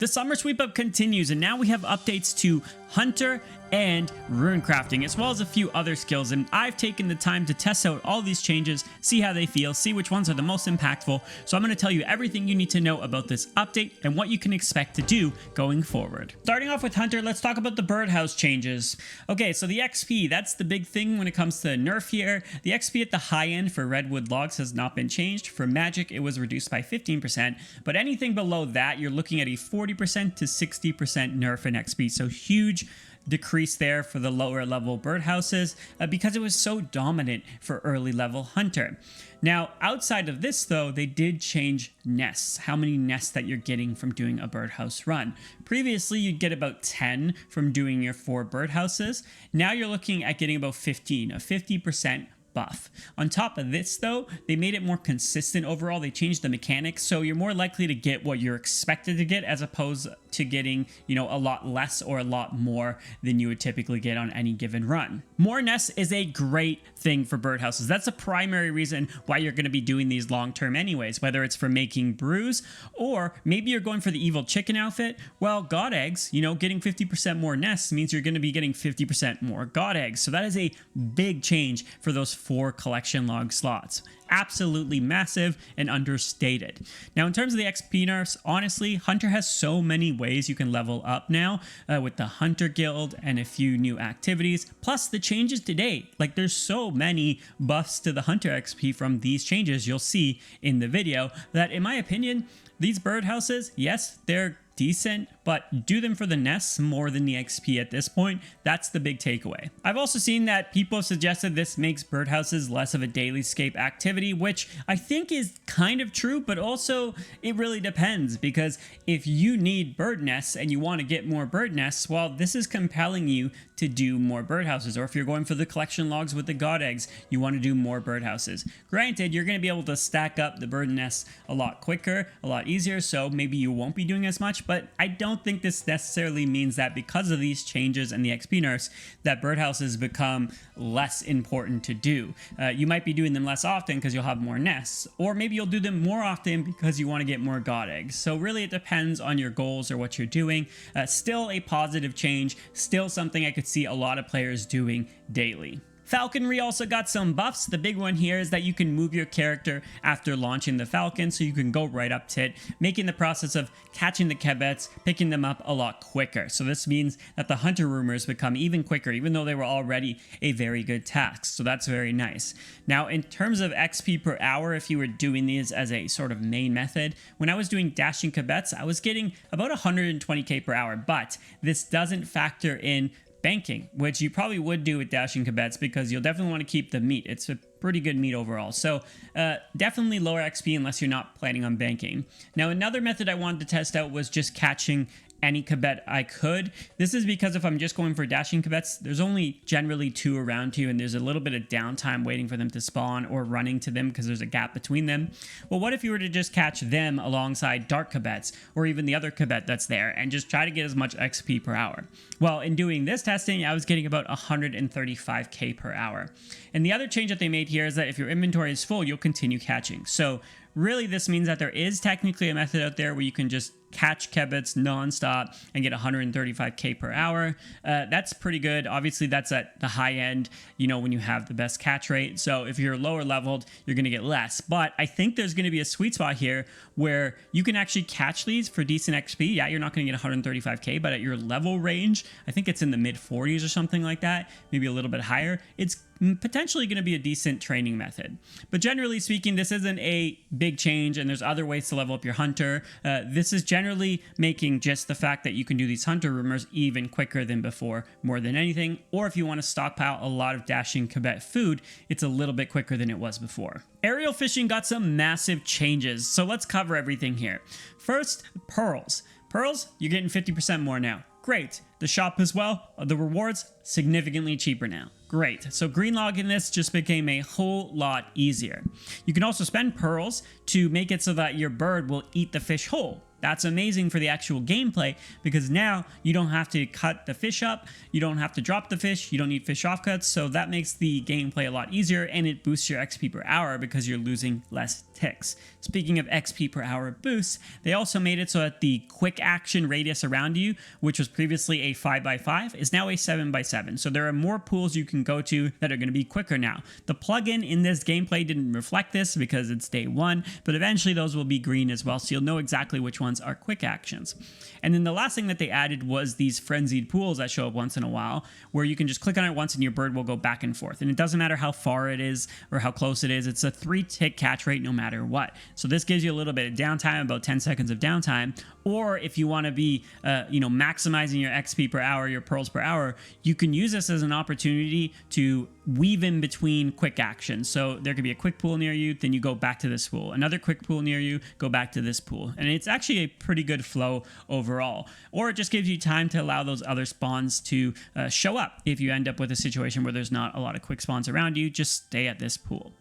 The summer sweep up continues, and now we have updates to Hunter and Runecrafting, as well as a few other skills, and I've taken the time to test out all these changes, see how they feel, see which ones are the most impactful. So I'm going to tell you everything you need to know about this update and what you can expect to do going forward. Starting off with Hunter, let's talk about the Birdhouse Changes. Okay, so the XP, that's the big thing when it comes to nerf here. The XP at the high end for redwood logs has not been changed. For magic, it was reduced by 15%, but anything below that, you're looking at a 40% to 60% nerf in XP, so huge decrease there for the lower level birdhouses because it was so dominant for early level Hunter. Now, outside of this though, they did change nests, how many nests that you're getting from doing a birdhouse run. Previously, you'd get about 10 from doing your 4 birdhouses. Now you're looking at getting about 15, a 50% buff. On top of this though, they made it more consistent overall. They changed the mechanics, so you're more likely to get what you're expected to get as opposed to getting, you know, a lot less or a lot more than you would typically get on any given run. More nests is a great thing for birdhouses. That's a primary reason why you're going to be doing these long term anyways, whether it's for making brews or maybe you're going for the evil chicken outfit. Well, god eggs, you know, getting 50% more nests means you're going to be getting 50% more god eggs. So that is a big change for those 4 collection log slots. Absolutely massive and understated. Now, in terms of the XP nerfs, honestly, Hunter has so many ways you can level up now with the Hunter Guild and a few new activities, plus the changes today. Like, there's so many buffs to the Hunter XP from these changes you'll see in the video that, in my opinion, these birdhouses, yes, they're decent, but do them for the nests more than the XP at this point. That's the big takeaway. I've also seen that people have suggested this makes birdhouses less of a daily scape activity, which I think is kind of true, but also it really depends, because if you need bird nests and you want to get more bird nests, well, this is compelling you to do more birdhouses. Or if you're going for the collection logs with the god eggs, you want to do more birdhouses. Granted, you're going to be able to stack up the bird nests a lot quicker, a lot easier, so maybe you won't be doing as much, but I don't think this necessarily means that because of these changes and the XP nerfs that birdhouses become less important to do. You might be doing them less often because you'll have more nests, or maybe you'll do them more often because you want to get more god eggs. So really it depends on your goals or what you're doing. Still a positive change, still something I could see a lot of players doing daily. Falconry also got some buffs. The big one here is that you can move your character after launching the falcon, so you can go right up to it, making the process of catching the kebbits, picking them up a lot quicker. So this means that the hunter rumors become even quicker, even though they were already a very good task. So that's very nice. Now, in terms of XP per hour, if you were doing these as a sort of main method, when I was doing dashing kebbits, I was getting about 120k per hour, but this doesn't factor in banking, which you probably would do with dashing kebbits because you'll definitely want to keep the meat. It's a pretty good meat overall. So definitely lower XP unless you're not planning on banking. Now, another method I wanted to test out was just catching any kebbit I could. This is because if I'm just going for dashing kebbits, there's only generally 2 around you, and there's a little bit of downtime waiting for them to spawn or running to them because there's a gap between them. Well, what if you were to just catch them alongside dark kebbits or even the other kebbit that's there and just try to get as much XP per hour? Well, in doing this testing, I was getting about 135k per hour. And the other change that they made here is that if your inventory is full, you'll continue catching. So really, this means that there is technically a method out there where you can just catch kebbits non-stop and get 135k per hour. That's pretty good. Obviously, that's at the high end, you know, when you have the best catch rate. So if you're lower leveled, you're going to get less. But I think there's going to be a sweet spot here where you can actually catch these for decent XP. Yeah, you're not going to get 135k, but at your level range, I think it's in the mid 40s or something like that, maybe a little bit higher. It's potentially going to be a decent training method. But generally speaking, this isn't a big change, and there's other ways to level up your hunter. This is generally making just the fact that you can do these hunter rumors even quicker than before more than anything. Or if you want to stockpile a lot of dashing kebbit food, it's a little bit quicker than it was before. Aerial fishing got some massive changes, so let's cover everything here. First, pearls. Pearls, you're getting 50% more now. Great. The shop as well, the rewards significantly cheaper now. Great. So green logging this just became a whole lot easier. You can also spend pearls to make it so that your bird will eat the fish whole, That's amazing for the actual gameplay because now you don't have to cut the fish up, you don't have to drop the fish, you don't need fish offcuts, so that makes the gameplay a lot easier and it boosts your XP per hour because you're losing less ticks. Speaking of XP per hour boosts, they also made it so that the quick action radius around you, which was previously a 5x5, is now a 7x7. So there are more pools you can go to that are going to be quicker now. The plugin in this gameplay didn't reflect this because it's day one, but eventually those will be green as well, so you'll know exactly which ones are quick actions. And then the last thing that they added was these frenzied pools that show up once in a while, where you can just click on it once and your bird will go back and forth. And it doesn't matter how far it is or how close it is, it's a 3-tick catch rate no matter what. So this gives you a little bit of downtime, about 10 seconds of downtime. Or if you want to be, maximizing your XP per hour, your pearls per hour, you can use this as an opportunity to weave in between quick actions. So there could be a quick pool near you, then you go back to this pool. Another quick pool near you, go back to this pool. And it's actually a pretty good flow overall. Or it just gives you time to allow those other spawns to show up. If you end up with a situation where there's not a lot of quick spawns around you, just stay at this pool.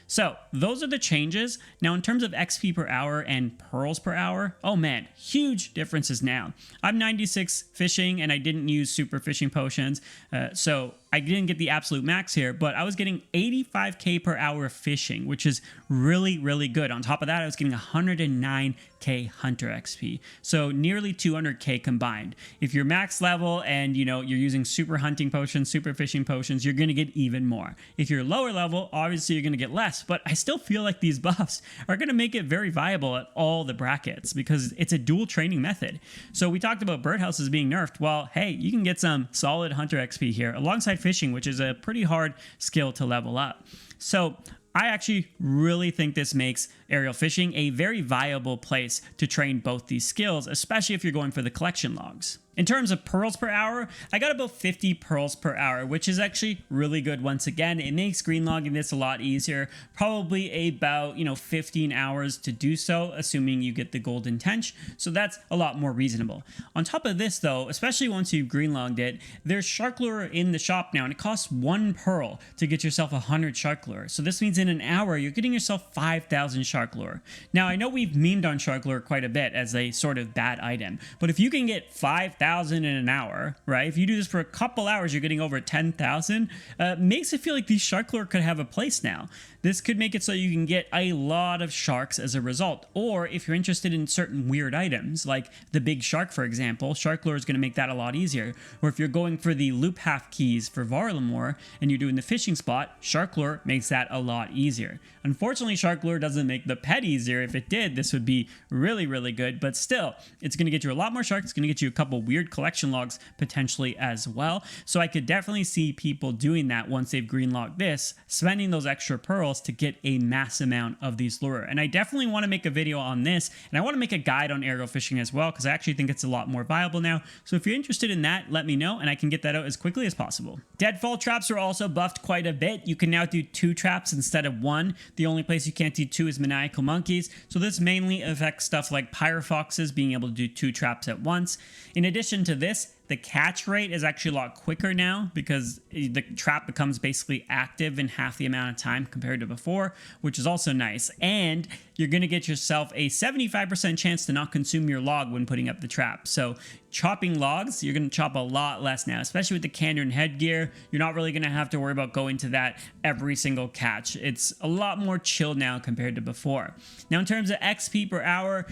So those are the changes. Now in terms of XP per hour and pearls per hour, oh man, huge differences now. I'm 96 fishing and I didn't use super fishing potions, so I didn't get the absolute max here, but I was getting 85k per hour fishing, which is really, really good. On top of that, I was getting 109k hunter XP, so nearly 200k combined. If you're max level and you're using super hunting potions, super fishing potions, you're going to get even more. If you're lower level, obviously you're going to get less, but I still feel like these buffs are going to make it very viable at all the brackets because it's a dual training method. So we talked about birdhouses being nerfed. Well, hey, you can get some solid hunter XP here alongside fishing, which is a pretty hard skill to level up. So I actually really think this makes aerial fishing a very viable place to train both these skills, especially if you're going for the collection logs. In terms of pearls per hour, I got about 50 pearls per hour, which is actually really good. Once again, it makes green logging this a lot easier. Probably about 15 hours to do so, assuming you get the golden tench. So that's a lot more reasonable. On top of this though, especially once you've green logged it, there's shark lure in the shop now, and it costs 1 pearl to get yourself 100 shark lure. So this means in an hour, you're getting yourself 5,000 shark lure. Now I know we've memed on shark lure quite a bit as a sort of bad item, but if you can get 5,000 in an hour, right? If you do this for a couple hours, you're getting over 10,000. Makes it feel like these shark lure could have a place now. This could make it so you can get a lot of sharks as a result. Or if you're interested in certain weird items, like the big shark, for example, shark lure is going to make that a lot easier. Or if you're going for the loop half keys for Varlamore and you're doing the fishing spot, shark lure makes that a lot easier. Unfortunately, shark lure doesn't make the pet easier. If it did, this would be really, really good. But still, it's going to get you a lot more sharks. It's going to get you a couple weird collection logs potentially as well. So I could definitely see people doing that once they've green logged this, spending those extra pearls to get a mass amount of these lure. And I definitely want to make a video on this, and I want to make a guide on aerial fishing as well, because I actually think it's a lot more viable now. So if you're interested in that, let me know and I can get that out as quickly as possible. Deadfall traps are also buffed quite a bit. You can now do 2 traps instead of 1. The only place you can't do 2 is maniacal monkeys. So this mainly affects stuff like pyrofoxes being able to do 2 traps at once. In addition to this, the catch rate is actually a lot quicker now because the trap becomes basically active in half the amount of time compared to before, which is also nice. And you're going to get yourself a 75% chance to not consume your log when putting up the trap. So chopping logs, you're going to chop a lot less now, especially with the canter and headgear. You're not really going to have to worry about going to that every single catch. It's a lot more chill now compared to before. Now, in terms of XP per hour,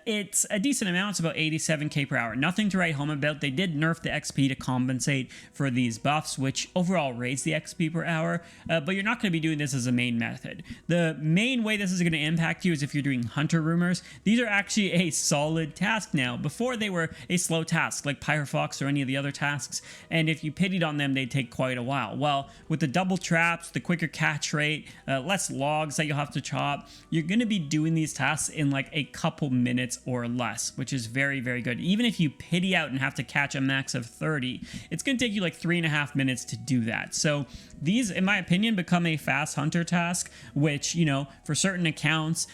it's a decent amount. It's about 87k per hour. Nothing to write home about. They did nerf the XP to compensate for these buffs, which overall raised the XP per hour, but you're not going to be doing this as a main method. The main way this is going to impact you is if you're doing hunter rumors. These are actually a solid task now. Before they were a slow task like Pyrofox or any of the other tasks, and if you pitied on them, they'd take quite a while. Well, with the double traps, the quicker catch rate, less logs that you'll have to chop, you're going to be doing these tasks in like a couple minutes or less, which is very, very good. Even if you pity out and have to catch a max of 30, it's going to take you like 3.5 minutes to do that. So these, in my opinion, become a fast hunter task, which, for certain accounts,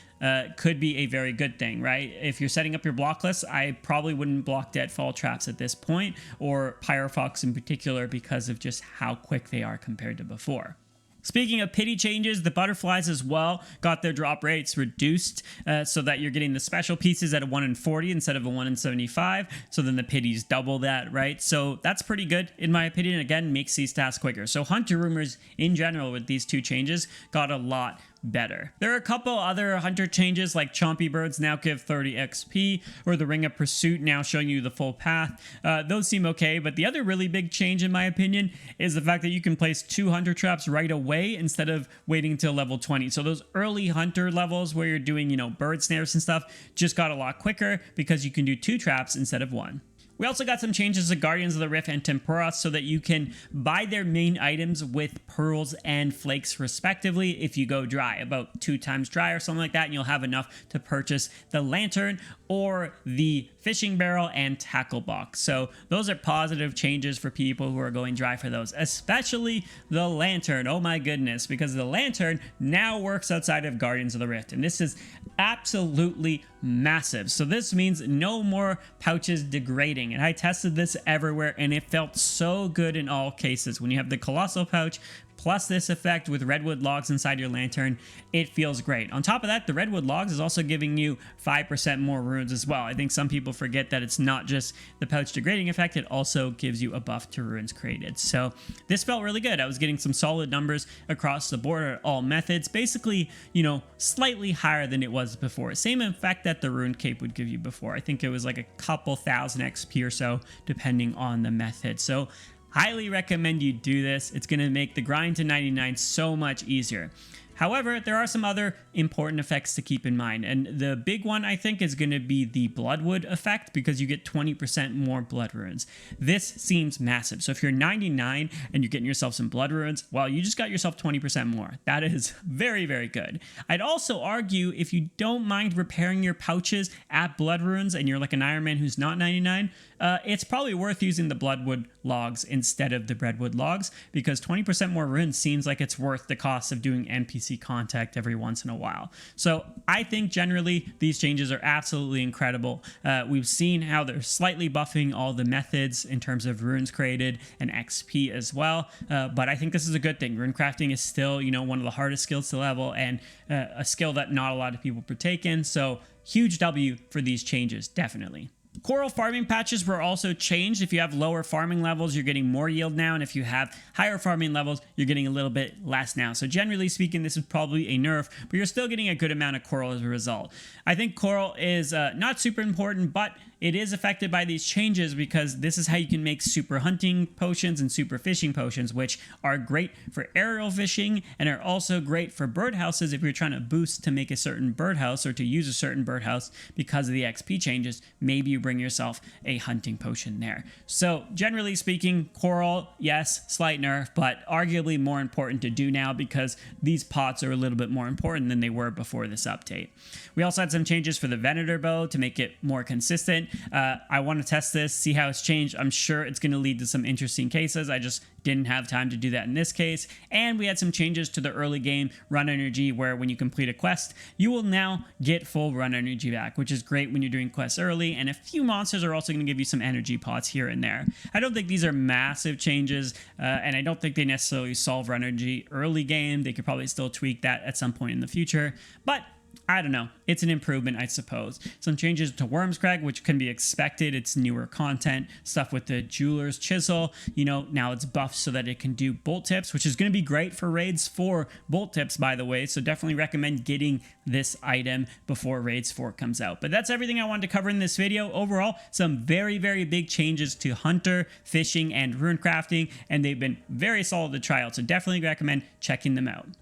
could be a very good thing, right? If you're setting up your block list, I probably wouldn't block Deadfall traps at this point, or Pyrofox in particular, because of just how quick they are compared to before. Speaking of pity changes, the butterflies as well got their drop rates reduced so that you're getting the special pieces at a 1 in 40 instead of a 1 in 75. So then the pities double that, right? So that's pretty good in my opinion. Again, makes these tasks quicker. So hunter rumors in general with these two changes got a lot better. There are a couple other hunter changes like chompy birds now give 30 XP, or the ring of pursuit now showing you the full path. Those seem okay, but the other really big change in my opinion is the fact that you can place 2 hunter traps right away instead of waiting till level 20. So those early hunter levels where you're doing, you know, bird snares and stuff just got a lot quicker because you can do 2 traps instead of 1. We also got some changes to Guardians of the Rift and Tempoross so that you can buy their main items with pearls and flakes respectively if you go dry, about 2 times dry or something like that, and you'll have enough to purchase the lantern or the fishing barrel and tackle box. So those are positive changes for people who are going dry for those, especially the lantern. Oh my goodness, because the lantern now works outside of Guardians of the Rift, and this is absolutely massive. So this means no more pouches degrading, and I tested this everywhere and it felt so good in all cases. When you have the colossal pouch plus this effect with redwood logs inside your lantern, it feels great. On top of that, the redwood logs is also giving you 5% more runes as well. I think some people forget that it's not just the pouch degrading effect, it also gives you a buff to runes created. So this felt really good. I was getting some solid numbers across the board at all methods, basically, you know, slightly higher than it was before. Same effect that the rune cape would give you before. I think it was like a couple thousand XP or so depending on the method. So highly recommend you do this. It's going to make the grind to 99 so much easier. However, there are some other important effects to keep in mind, and the big one I think is going to be the Bloodwood effect, because you get 20% more blood runes. This seems massive. So if you're 99 and you're getting yourself some blood runes, well, you just got yourself 20% more. That is very, very good. I'd also argue if you don't mind repairing your pouches at blood runes and you're like an Iron Man who's not 99, it's probably worth using the Bloodwood logs instead of the Redwood logs, because 20% more runes seems like it's worth the cost of doing NPC contact every once in a while. So I think generally these changes are absolutely incredible. We've seen how they're slightly buffing all the methods in terms of runes created and XP as well, but I think this is a good thing. Runecrafting is still, you know, one of the hardest skills to level, and a skill that not a lot of people partake in, so huge W for these changes, definitely. Coral farming patches were also changed. If you have lower farming levels, you're getting more yield now, and if you have higher farming levels, you're getting a little bit less now. So generally speaking, this is probably a nerf, but you're still getting a good amount of coral as a result. I think coral is not super important, but it is affected by these changes because this is how you can make super hunting potions and super fishing potions, which are great for aerial fishing and are also great for birdhouses if you're trying to boost to make a certain birdhouse or to use a certain birdhouse because of the XP changes. Maybe you bring yourself a hunting potion there. So generally speaking, coral, yes, slight nerf, but arguably more important to do now because these pots are a little bit more important than they were before this update. We also had some changes for the Venator bow to make it more consistent. I want to test this, see how it's changed. I'm sure it's going to lead to some interesting cases. I just didn't have time to do that in this case. And we had some changes to the early game run energy, where when you complete a quest, you will now get full run energy back, which is great when you're doing quests early. And a few monsters are also going to give you some energy pots here and there. I don't think these are massive changes, and I don't think they necessarily solve run energy early game. They could probably still tweak that at some point in the future, but I don't know. It's an improvement, I suppose. Some changes to Wyrmscraig, which can be expected. It's newer content. Stuff with the jeweler's chisel. You know, now it's buffed so that it can do bolt tips, which is going to be great for raids 4 bolt tips, by the way. So definitely recommend getting this item before raids 4 comes out. But that's everything I wanted to cover in this video. Overall, some very, very big changes to hunter, fishing, and runecrafting, and they've been very solid to try out. So definitely recommend checking them out.